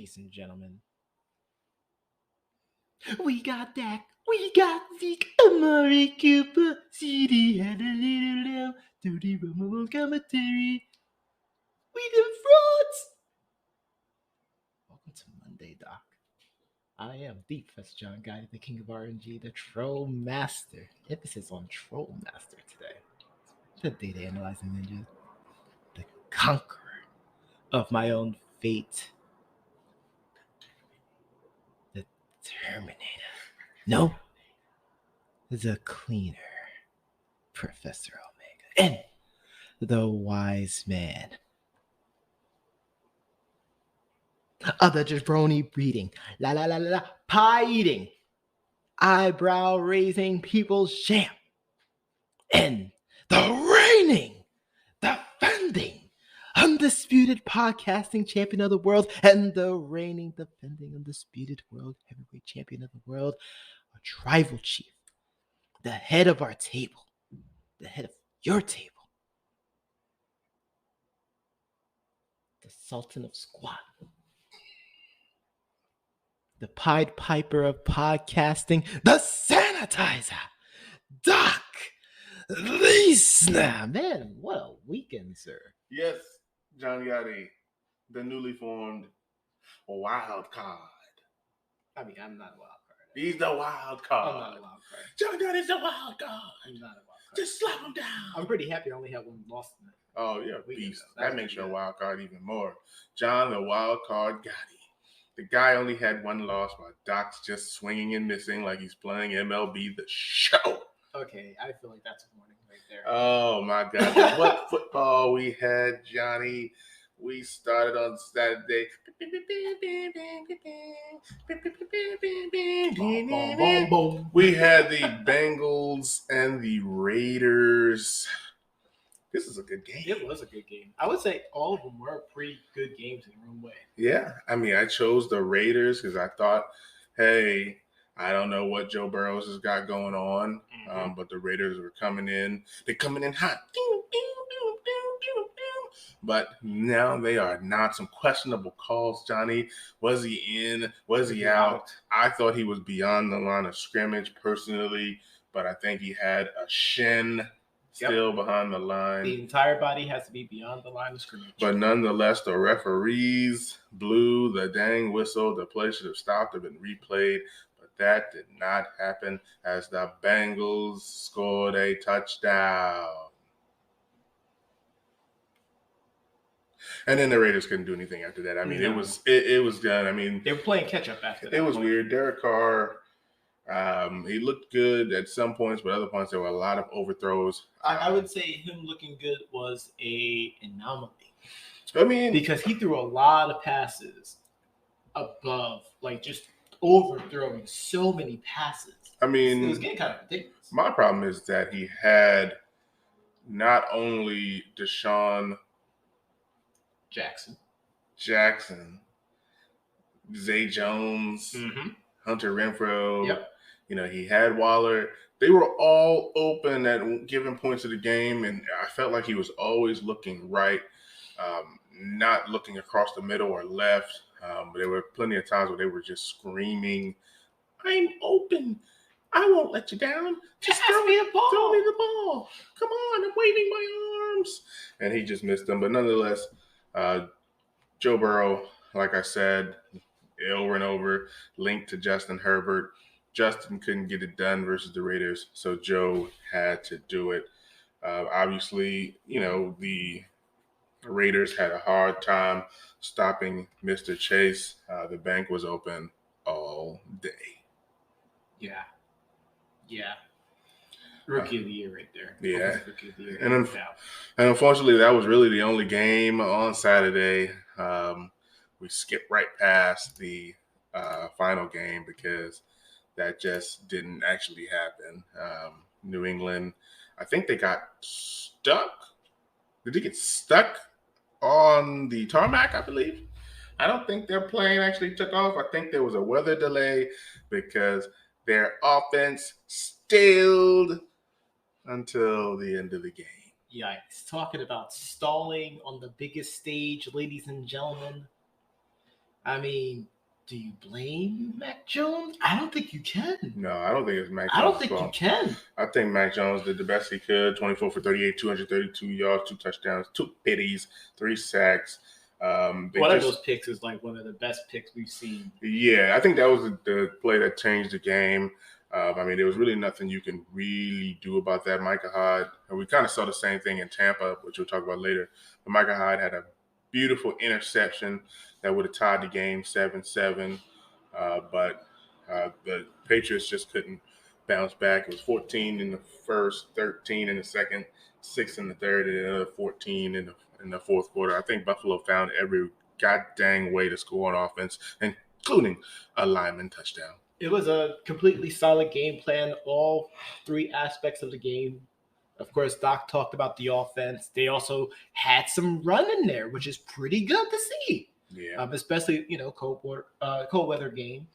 ladies and gentlemen. We got Dak, we got Zeke, Amari Cooper, CD had a little lamb, Tony Romo commentary. We the frauds. Welcome to Monday, Doc. I am the Professor John Guy, the King of RNG, the Troll Master. Emphasis on Troll Master today. The data analyzing ninja, the conqueror of my own fate, the Terminator. No, the cleaner, Professor Omega, and the wise man. The jabroni breeding, pie eating, eyebrow raising people's champ, and the reigning, defending, undisputed podcasting champion of the world, and the reigning, defending, undisputed world heavyweight champion of the world, our tribal chief, the head of our table, the head of your table, the Sultan of Squat, the Pied Piper of podcasting, the sanitizer, Doc Leesna. Man, what a weekend, sir. Yes, John Gotti, the newly formed wild card. I mean, I'm not a wild card. He's the wild card. I'm not a wild card. John Gotti's the wild card. I'm not a wild card. Just slap him down. I'm pretty happy I only had one loss in it. Oh, yeah, beast. That makes you a good. wild card even more. John, the wild card Gotti. The guy only had one loss while Doc's just swinging and missing like he's playing MLB The Show. Okay, I feel like that's a warning right there. Oh, my God. What football we had, Johnny. We started on Saturday. Boom, boom, boom, boom. We had the Bengals and the Raiders. This is a good game. It was a good game. I would say all of them were pretty good games in their own way. Yeah. I mean, I chose the Raiders because I thought, hey, I don't know what Joe Burrows has got going on, but the Raiders were coming in. They're coming in hot. But now they are not. Some questionable calls, Johnny. Was he in? Was he out? I thought he was beyond the line of scrimmage personally, but I think he had a shin still behind the line. The entire body has to be beyond the line of scrimmage. But nonetheless, the referees blew the dang whistle. The play should have stopped, have been replayed. But that did not happen as the Bengals scored a touchdown. And then the Raiders couldn't do anything after that. I mean, it was done. I mean, they were playing catch up after that. It was weird. Derek Carr, he looked good at some points, but other points there were a lot of overthrows. I would say him looking good was an anomaly. I mean, because he threw a lot of passes above, like just overthrowing so many passes. I mean, it was getting kind of ridiculous. My problem is that he had not only Deshaun Jackson, Zay Jones, Hunter Renfrow. Yep. You know, he had Waller. They were all open at given points of the game, and I felt like he was always looking right, not looking across the middle or left. But there were plenty of times where they were just screaming, "I'm open. I won't let you down. Just throw me the ball. Throw me the ball. Come on, I'm waving my arms." And he just missed them. But nonetheless, Joe Burrow, like I said, over and over, linked to Justin Herbert. Justin couldn't get it done versus the Raiders, so Joe had to do it. Obviously, you know, the Raiders had a hard time stopping Mr. Chase. The bank was open all day. Yeah. Rookie of the year right there. Yeah. Rookie of the year. And unfortunately, that was really the only game on Saturday. We skipped right past the final game because that just didn't actually happen. New England, I think they got stuck. Did they get stuck on the tarmac, I believe? I don't think their plane actually took off. I think there was a weather delay because their offense stalled until the end of the game. Yikes. Talking about stalling on the biggest stage, ladies and gentlemen. I mean, do you blame Mac Jones? I don't think you can. No, I don't think it's Mac I don't Jones' think you fault. can. I think Mac Jones did the best he could. 24 for 38, 232 yards, 2 touchdowns, 2 pitties, 3 sacks. One of those picks is like one of the best picks we've seen. Yeah, I think that was the play that changed the game. I mean, there was really nothing you can really do about that. Micah Hyde, and we kind of saw the same thing in Tampa, which we'll talk about later. But Micah Hyde had a beautiful interception that would have tied the game 7-7. But the Patriots just couldn't bounce back. It was 14 in the first, 13 in the second, 6 in the third, and another 14 in the fourth quarter. I think Buffalo found every god dang way to score on offense, including a lineman touchdown. It was a completely solid game plan, all three aspects of the game. Of course, Doc talked about the offense. They also had some run in there, which is pretty good to see. Yeah. Especially, cold weather game.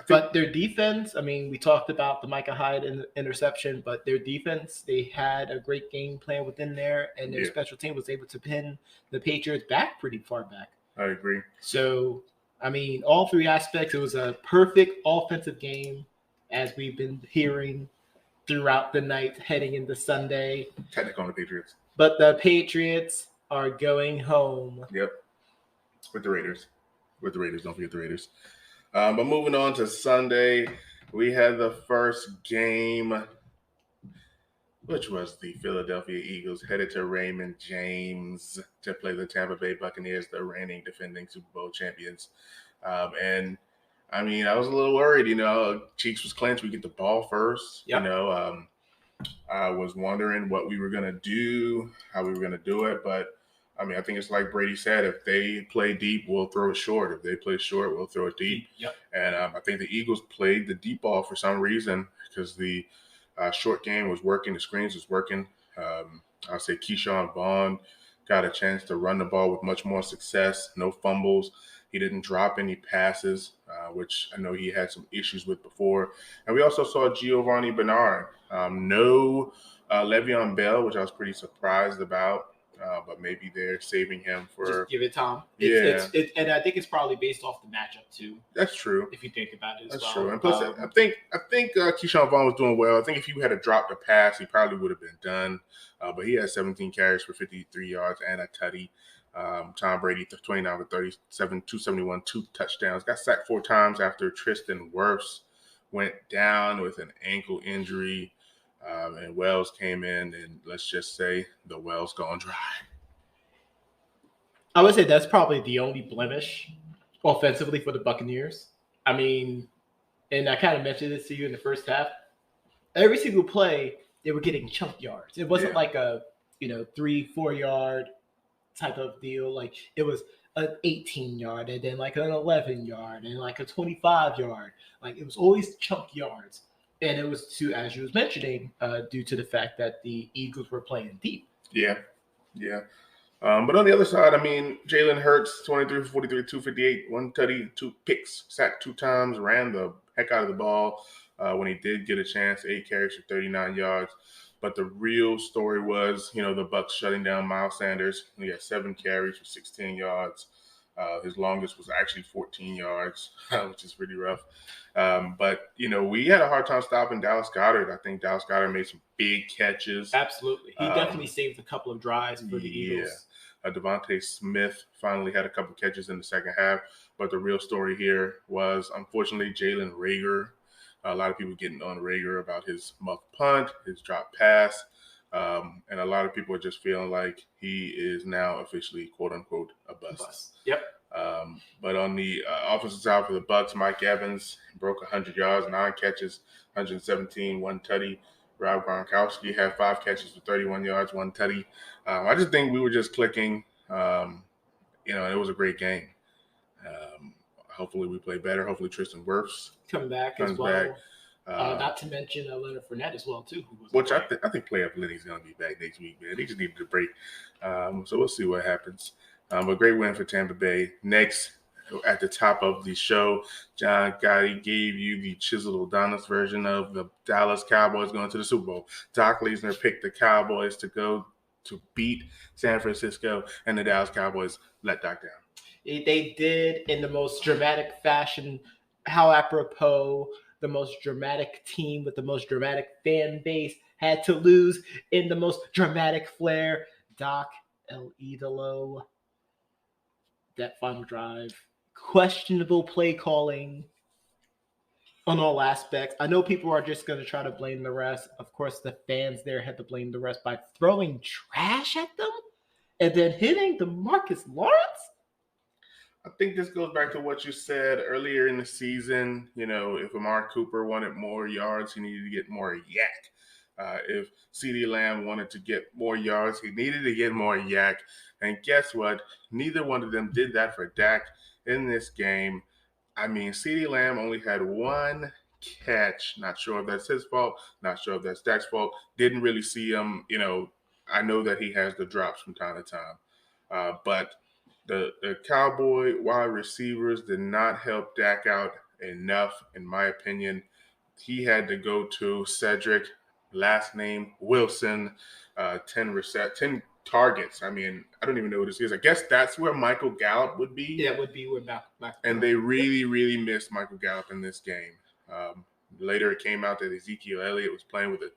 But their defense, I mean, we talked about the Micah Hyde interception, but their defense, they had a great game plan within there, and their special team was able to pin the Patriots back pretty far back. I agree. So, I mean, all three aspects, it was a perfect offensive game, as we've been hearing throughout the night heading into Sunday. Technical on the Patriots. But the Patriots are going home. Yep. With the Raiders. Don't forget the Raiders. But moving on to Sunday, we had the first game, which was the Philadelphia Eagles headed to Raymond James to play the Tampa Bay Buccaneers, the reigning defending Super Bowl champions. And I mean, I was a little worried, Cheeks was clenched. We get the ball first. Yep. I was wondering what we were going to do, how we were going to do it. But I mean, I think it's like Brady said, if they play deep, we'll throw it short. If they play short, we'll throw it deep. Yep. And I think the Eagles played the deep ball for some reason because the short game was working. The screens was working. I'll say Keyshawn Vaughn got a chance to run the ball with much more success, no fumbles. He didn't drop any passes, which I know he had some issues with before. And we also saw Giovanni Bernard. No Le'Veon Bell, which I was pretty surprised about. But maybe they're saving him for. Just give it time. Yeah. And I think it's probably based off the matchup too. That's true. If you think about it, that's true. And plus, I think Keyshawn Vaughn was doing well. I think if he had to drop the pass, he probably would have been done. But he had 17 carries for 53 yards and a tutty. Tom Brady, 29 for 37, 271, 2 touchdowns. Got sacked 4 times after Tristan Wirfs went down with an ankle injury. And Wells came in, and let's just say the well's gone dry. I would say that's probably the only blemish offensively for the Buccaneers. I mean, and I kind of mentioned this to you in the first half. Every single play, they were getting chunk yards. It wasn't like a 3-4 yard type of deal. Like it was an 18 yard and then like an 11 yard and like a 25 yard. Like it was always chunk yards. And it was as you was mentioning, due to the fact that the Eagles were playing deep. Yeah. But on the other side, I mean, Jalen Hurts, 23 for 43, 258, 1 tutty, 2 picks, sacked 2 times, ran the heck out of the ball when he did get a chance, 8 carries for 39 yards. But the real story was, the Bucs shutting down Miles Sanders. He had 7 carries for 16 yards. His longest was actually 14 yards, which is pretty rough. But, we had a hard time stopping Dallas Goedert. I think Dallas Goedert made some big catches. Absolutely. He definitely saved a couple of drives for the Eagles. Devontae Smith finally had a couple catches in the second half. But the real story here was, unfortunately, Jalen Reagor. A lot of people getting on Reagor about his muff punt, his drop pass. And a lot of people are just feeling like he is now officially, quote unquote, a bust. Yep. But on the offensive side for the Bucs, Mike Evans broke 100 yards, 9 catches, 117, 1 tutty. Rob Gronkowski had 5 catches for 31 yards, 1 tutty. I just think we were just clicking. It was a great game. Hopefully we play better. Hopefully Tristan Wirfs comes back as well. Not to mention Leonard Fournette as well too. I think playoff Lenny's going to be back next week, man. He just needed a break. So we'll see what happens. A great win for Tampa Bay. Next, at the top of the show, John Gotti gave you the chiseled Adonis version of the Dallas Cowboys going to the Super Bowl. Doc Leisner picked the Cowboys to go to beat San Francisco, and the Dallas Cowboys let Doc down. They did in the most dramatic fashion. How apropos, the most dramatic team with the most dramatic fan base had to lose in the most dramatic flair. Doc El Idolo, that final drive, questionable play calling on all aspects. I know people are just going to try to blame the refs. Of course, the fans there had to blame the refs by throwing trash at them and then hitting DeMarcus Lawrence. I think this goes back to what you said earlier in the season. You know, if Amari Cooper wanted more yards, he needed to get more yak. If CeeDee Lamb wanted to get more yards, he needed to get more yak. And guess what? Neither one of them did that for Dak in this game. I mean, CeeDee Lamb only had one catch. Not sure if that's his fault. Not sure if that's Dak's fault. Didn't really see him. You know, I know that he has the drops from time to time. But the Cowboy wide receivers did not help Dak out enough, in my opinion. He had to go to Cedric, last name Wilson, 10 targets. I mean, I don't even know who this is. I guess that's where Michael Gallup would be. Yeah, it would be with Mac. And they really, really missed Michael Gallup in this game. Later, it came out that Ezekiel Elliott was playing with a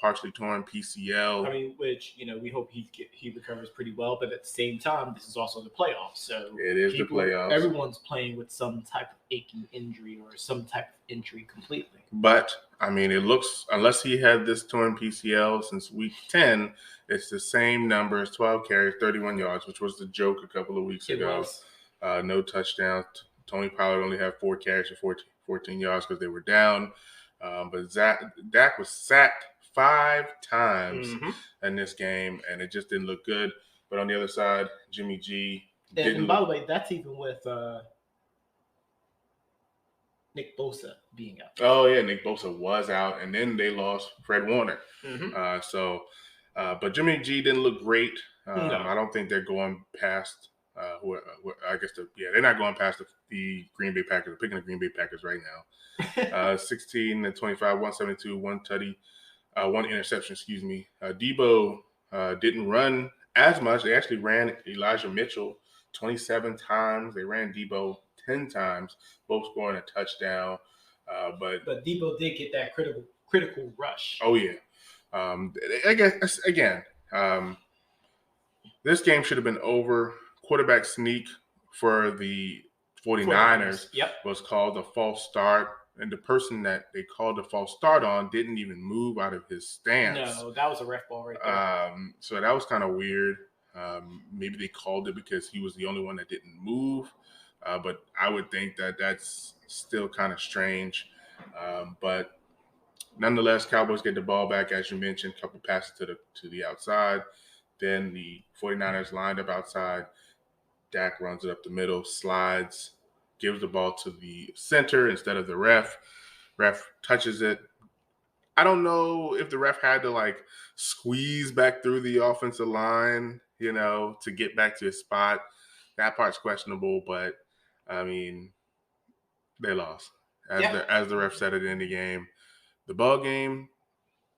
partially torn PCL. I mean, which, you know, we hope he recovers pretty well, but at the same time, this is also the playoffs. So it is the playoffs. Everyone's playing with some type of aching injury or some type of injury completely. But, I mean, it looks, unless he had this torn PCL since week 10, it's the same numbers, 12 carries, 31 yards, which was the joke a couple of weeks ago. No touchdowns. Tony Pollard only had 4 carries for 14 yards because they were down. But Dak was sacked 5 times in this game, and it just didn't look good. But on the other side, Jimmy G didn't. And by the way, that's even with Nick Bosa being out. Oh, yeah, Nick Bosa was out, and then they lost Fred Warner. But Jimmy G didn't look great. No. I don't think they're going past they're not going past the Green Bay Packers. They're picking the Green Bay Packers right now. 16-25, 172, one tutty. One interception, excuse me. Debo didn't run as much. They actually ran Elijah Mitchell 27 times. They ran Debo 10 times, both scoring a touchdown. But Debo did get that critical rush. Oh, yeah. I guess, again, this game should have been over. Quarterback sneak for the 49ers was called a false start. And the person that they called the false start on didn't even move out of his stance. No, that was a ref ball right there. So that was kind of weird. Maybe they called it because he was the only one that didn't move. But I would think that that's still kind of strange. But nonetheless, Cowboys get the ball back, as you mentioned, a couple passes to the outside. Then the 49ers lined up outside. Dak runs it up the middle, slides, gives the ball to the center instead of the ref. Ref touches it. I don't know if the ref had to squeeze back through the offensive line, to get back to his spot. That part's questionable, but I mean, they lost. As the ref said it in the game, the ball game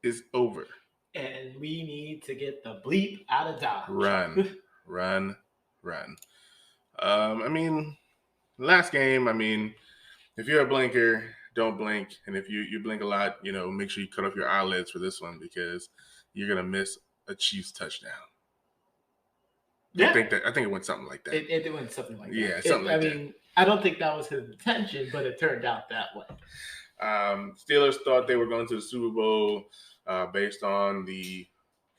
is over. And we need to get the bleep out of Dodge. Run. I mean, last game, if you're a blinker, don't blink. And if you blink a lot, make sure you cut off your eyelids for this one because you're going to miss a Chiefs touchdown. Yeah. I think it went something like that. It went something like that. Yeah, something like that. I don't think that was his intention, but it turned out that way. Steelers thought they were going to the Super Bowl based on the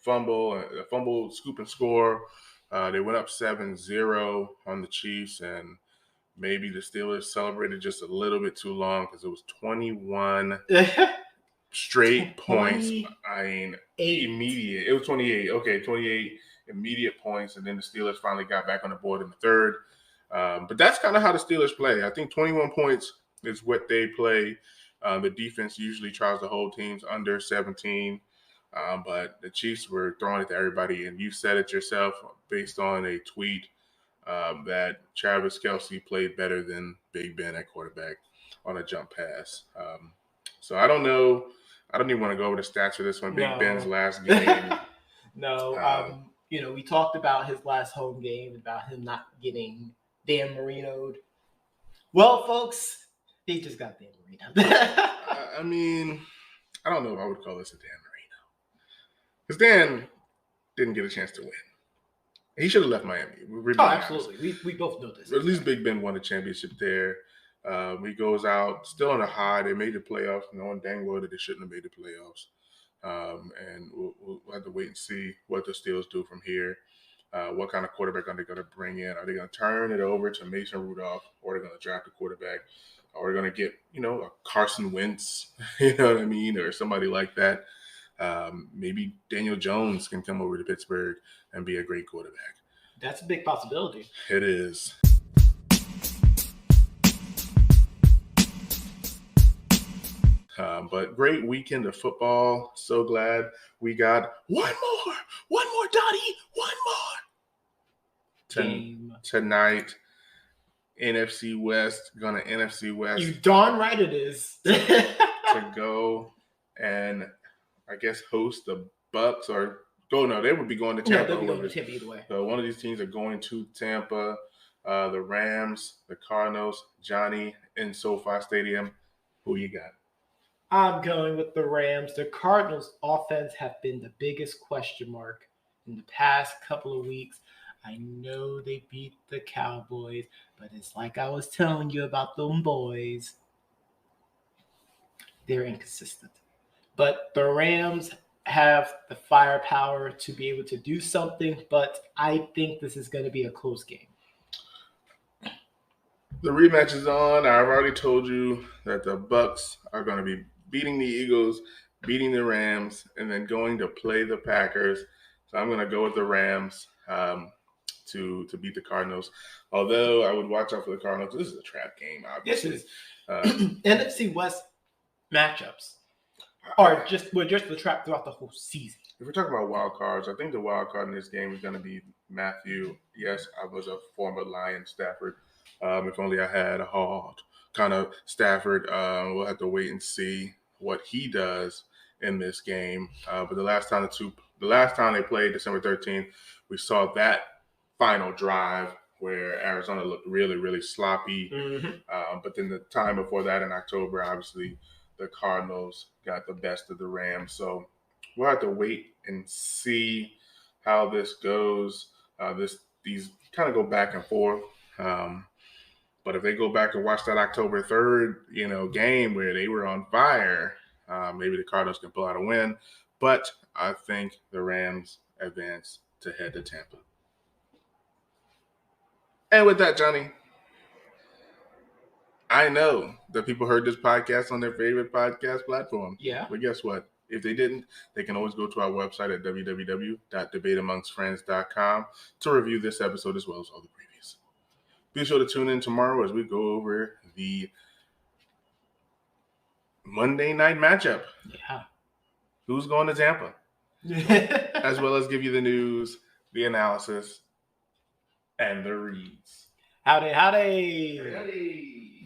fumble, scoop and score. They went up 7-0 on the Chiefs, and maybe the Steelers celebrated just a little bit too long because it was 21 straight points. Immediate. It was 28. Okay, 28 immediate points, and then the Steelers finally got back on the board in the third. But that's kind of how the Steelers play. I think 21 points is what they play. The defense usually tries to hold teams under 17. But the Chiefs were throwing it to everybody, and you said it yourself based on a tweet that Travis Kelce played better than Big Ben at quarterback on a jump pass. So I don't know. I don't even want to go over the stats for this one. Big Ben's last game. No. We talked about his last home game, about him not getting Dan Marino'd. Well, folks, they just got Dan Marino. I mean, I don't know if I would call this a Dan Marino. Because Dan didn't get a chance to win. He should have left Miami. Absolutely. We both know this. But at least Big Ben won a championship there. He goes out still on a high. They made the playoffs, knowing dang well that they shouldn't have made the playoffs. And we'll have to wait and see what the Steelers do from here. What kind of quarterback are they going to bring in? Are they going to turn it over to Mason Rudolph, or are they going to draft a quarterback? Or are they going to get, a Carson Wentz, you know what I mean, or somebody like that? Maybe Daniel Jones can come over to Pittsburgh and be a great quarterback. That's a big possibility. It is. But great weekend of football. So glad we got one more, Dottie, one more. Game. Tonight, NFC West, gonna NFC West. You darn right it is. to go and, I guess, host the Bucks or go. No, they would be going to Tampa. No, they'll be going to Tampa either way. So one of these teams are going to Tampa. The Rams, the Cardinals, Johnny in SoFi Stadium. Who you got? I'm going with the Rams. The Cardinals' offense have been the biggest question mark in the past couple of weeks. I know they beat the Cowboys, but it's like I was telling you about them boys. They're inconsistent. But the Rams have the firepower to be able to do something, but I think this is going to be a close game. The rematch is on. I've already told you that the Bucks are going to be beating the Eagles, beating the Rams, and then going to play the Packers. So I'm going to go with the Rams to beat the Cardinals. Although I would watch out for the Cardinals. This is a trap game, obviously. This is NFC West matchups are just the trap throughout the whole season. If we're talking about wild cards, I think the wild card in this game is going to be Matthew. Yes, I was a former Lion Stafford. If only I had a hard kind of Stafford. We'll have to wait and see what he does in this game. But the last time they played, December 13th, we saw that final drive where Arizona looked really, really sloppy. Mm-hmm. But then the time before that in October, obviously the Cardinals got the best of the Rams. So we'll have to wait and see how this goes. These kind of go back and forth. But if they go back and watch that October 3rd, game where they were on fire, maybe the Cardinals can pull out a win. But I think the Rams advance to head to Tampa. And with that, Johnny, I know that people heard this podcast on their favorite podcast platform. Yeah. But guess what? If they didn't, they can always go to our website at www.debateamongstfriends.com to review this episode as well as all the previous. Be sure to tune in tomorrow as we go over the Monday night matchup. Yeah. Who's going to Tampa? As well as give you the news, the analysis, and the reads. Howdy. Howdy.